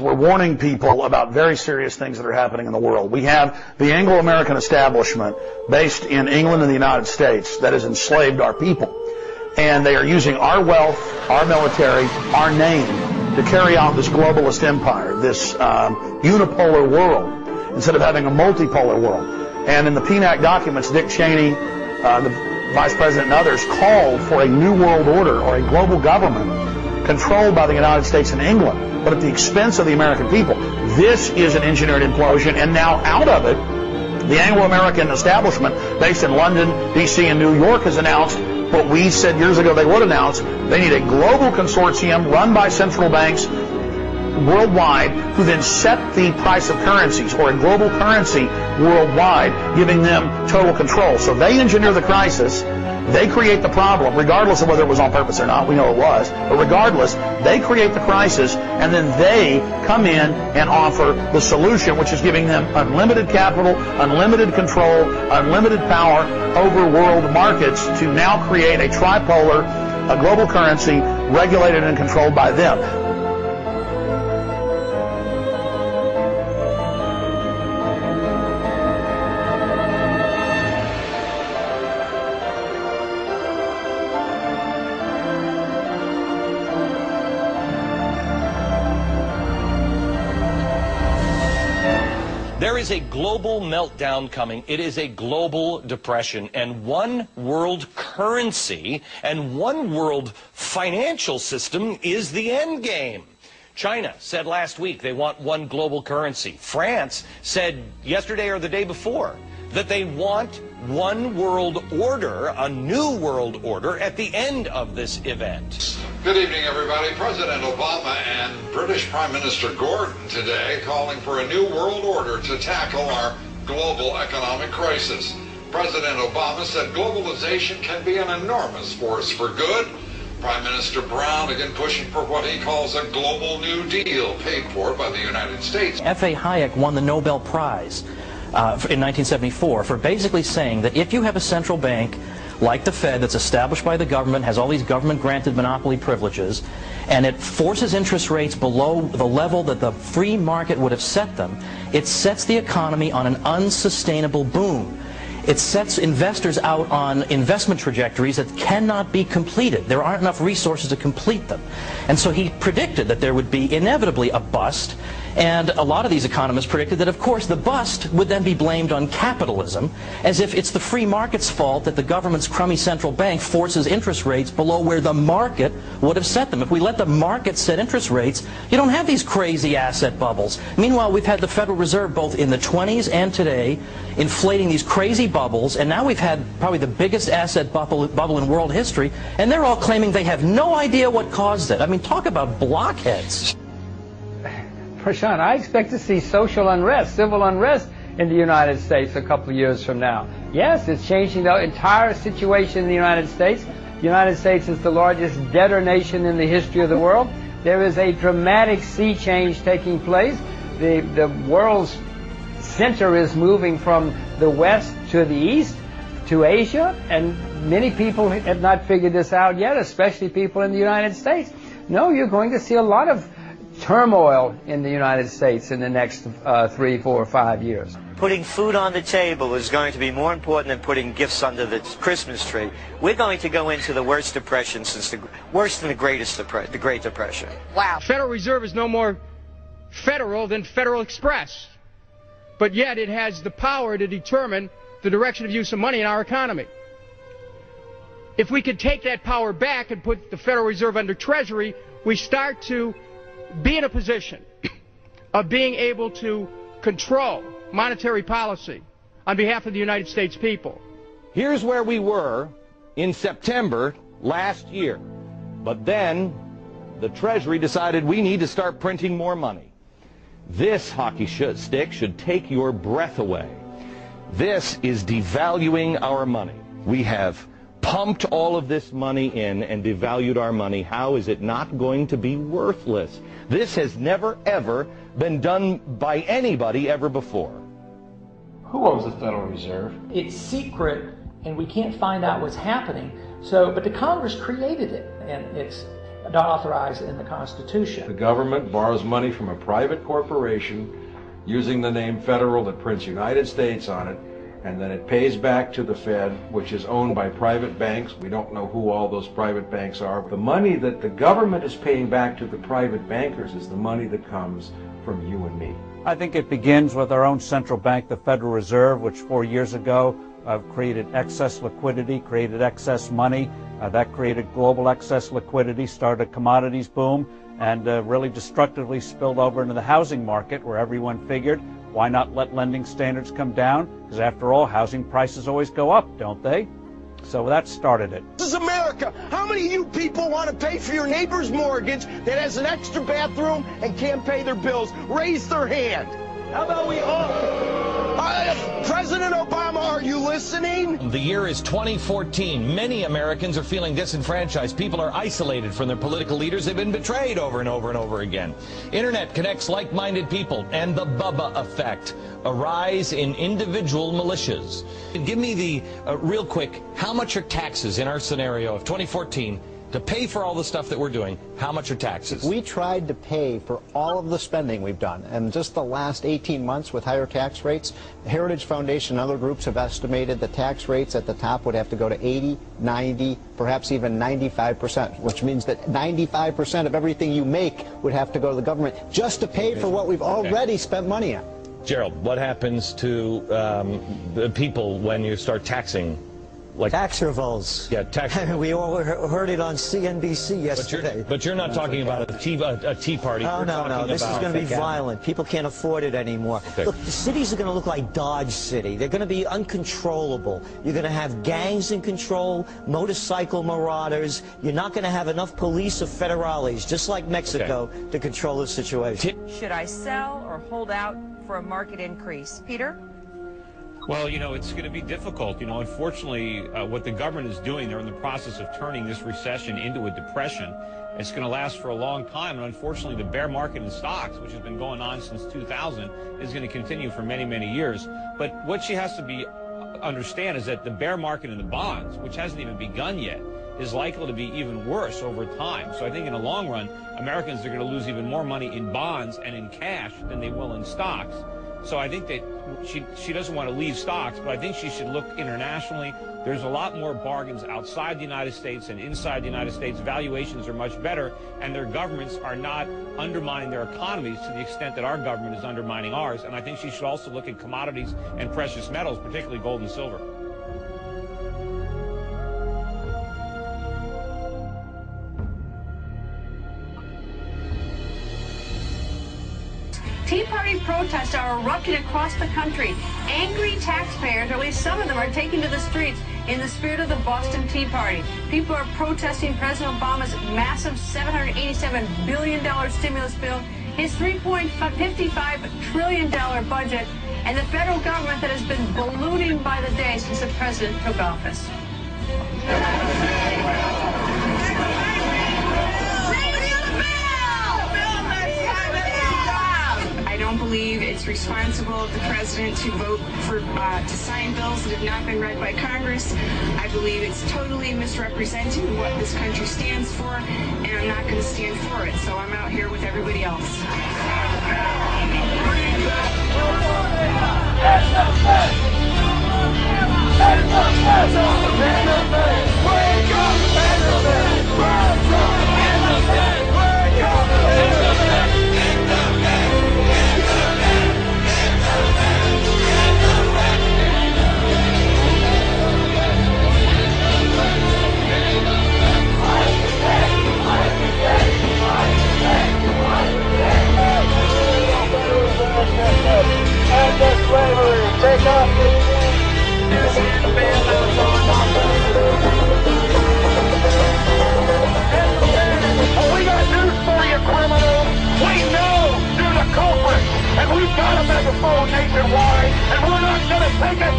We're warning people about very serious things that are happening in the world. We have the Anglo-American establishment based in England and the United States that has enslaved our people. And they are using our wealth, our military, our name to carry out this globalist empire, this unipolar world, instead of having a multipolar world. And in the PNAC documents, Dick Cheney, the Vice President and others called for a new world order or a global government controlled by the United States and England, but at the expense of the American people. This is an engineered implosion, and now out of it, the Anglo-American establishment based in London, D.C., and New York has announced what we said years ago they would announce. They need a global consortium run by central banks worldwide who then set the price of currencies, or a global currency worldwide, giving them total control. So they engineer the crisis. They create the problem, regardless of whether it was on purpose or not. We know it was. But regardless, they create the crisis, and then they come in and offer the solution, which is giving them unlimited capital, unlimited control, unlimited power over world markets to now create a tripolar, a global currency regulated and controlled by them. There is a global meltdown coming. It is a global depression, and one world currency and one world financial system is the end game. China said last week they want one global currency. France said yesterday or the day before that they want one world order, a new world order, at the end of this event. Good evening, everybody. President Obama and British Prime Minister Gordon today calling for a new world order to tackle our global economic crisis. President Obama said globalization can be an enormous force for good. Prime Minister Brown again pushing for what he calls a global New Deal paid for by the United States. F.A. Hayek won the Nobel Prize in 1974 for basically saying that if you have a central bank like the Fed that's established by the government, has all these government-granted monopoly privileges, and it forces interest rates below the level that the free market would have set them, it sets the economy on an unsustainable boom. It sets investors out on investment trajectories that cannot be completed. There aren't enough resources to complete them. And so he predicted that there would be inevitably a bust, and a lot of these economists predicted that, of course, the bust would then be blamed on capitalism, as if it's the free market's fault that the government's crummy central bank forces interest rates below where the market would have set them. If we let the market set interest rates, you don't have these crazy asset bubbles. Meanwhile, we've had the Federal Reserve both in the 20s and today inflating these crazy bubbles, and now we've had probably the biggest asset bubble in world history, and they're all claiming they have no idea what caused it. I mean, talk about blockheads. Prashant, I expect to see social unrest, civil unrest in the United States a couple of years from now. Yes, it's changing the entire situation in the United States. The United States is the largest debtor nation in the history of the world. There is a dramatic sea change taking place. The world's center is moving from the west to the east, to Asia, and many people have not figured this out yet, especially people in the United States. No, you're going to see a lot of turmoil in the United States in the next 3, 4, 5 years. Putting food on the table is going to be more important than putting gifts under the Christmas tree. We're going to go into the worst depression since worse than the Great Depression. Wow. Federal Reserve is no more federal than Federal Express, but yet it has the power to determine the direction of use of money in our economy. If we could take that power back and put the Federal Reserve under Treasury, we start to be in a position of being able to control monetary policy on behalf of the United States people. Here's where we were in September last year. But then the Treasury decided we need to start printing more money. This hockey stick should take your breath away. This is devaluing our money. We have pumped all of this money in and devalued our money. How is it not going to be worthless? This has never, ever been done by anybody ever before. Who owns the Federal Reserve? It's secret, and we can't find out what's happening. But the Congress created it, and it's authorized in the Constitution. The government borrows money from a private corporation using the name federal that prints United States on it, and then it pays back to the Fed, which is owned by private banks. We don't know who all those private banks are. The money that the government is paying back to the private bankers is the money that comes from you and me. I think it begins with our own central bank, the Federal Reserve, which 4 years ago created excess liquidity, created excess money. That created global excess liquidity, started a commodities boom, and really destructively spilled over into the housing market, where everyone figured, why not let lending standards come down? Because after all, housing prices always go up, don't they? So that started it. This is America. How many of you people want to pay for your neighbor's mortgage that has an extra bathroom and can't pay their bills? Raise their hand. How about we all? President Obama, are you listening? The year is 2014. Many Americans are feeling disenfranchised. People are isolated from their political leaders. They've been betrayed over and over and over again. Internet connects like-minded people, and the Bubba effect, a rise in individual militias. Give me the, real quick, how much are taxes in our scenario of 2014 to pay for all the stuff that we're doing? How much are taxes? If we tried to pay for all of the spending we've done, and just the last 18 months with higher tax rates, the Heritage Foundation and other groups have estimated the tax rates at the top would have to go to 80, 90, perhaps even 95%, which means that 95% of everything you make would have to go to the government just to pay for what we've already spent money on. Gerald, what happens to the people when you start taxing? Like tax revolts. Yeah, tax. We all heard it on CNBC yesterday. But you're not talking about a tea party. Oh, no. This is going to be violent. People can't afford it anymore. Okay. Look, the cities are going to look like Dodge City. They're going to be uncontrollable. You're going to have gangs in control, motorcycle marauders. You're not going to have enough police or federales, just like Mexico, to control the situation. Should I sell or hold out for a market increase? Peter? Well, it's going to be difficult. Unfortunately, what the government is doing, they're in the process of turning this recession into a depression. It's going to last for a long time. And unfortunately, the bear market in stocks, which has been going on since 2000, is going to continue for many, many years. But what she has to understand is that the bear market in the bonds, which hasn't even begun yet, is likely to be even worse over time. So I think in the long run, Americans are going to lose even more money in bonds and in cash than they will in stocks. So I think that she doesn't want to leave stocks, but I think she should look internationally. There's a lot more bargains outside the United States and inside the United States. Valuations are much better, and their governments are not undermining their economies to the extent that our government is undermining ours. And I think she should also look at commodities and precious metals, particularly gold and silver. Tea Party protests are erupting across the country. Angry taxpayers, or at least some of them, are taking to the streets in the spirit of the Boston Tea Party. People are protesting President Obama's massive $787 billion stimulus bill, his $3.55 trillion budget, and the federal government that has been ballooning by the day since the president took office. I don't believe it's responsible of the president to vote for to sign bills that have not been read by Congress. I believe it's totally misrepresenting what this country stands for, and I'm not going to stand for it. So I'm out here with everybody else. We got news for you, criminals. We know you're the culprit, and we've got a megaphone nationwide, and we're not going to take it.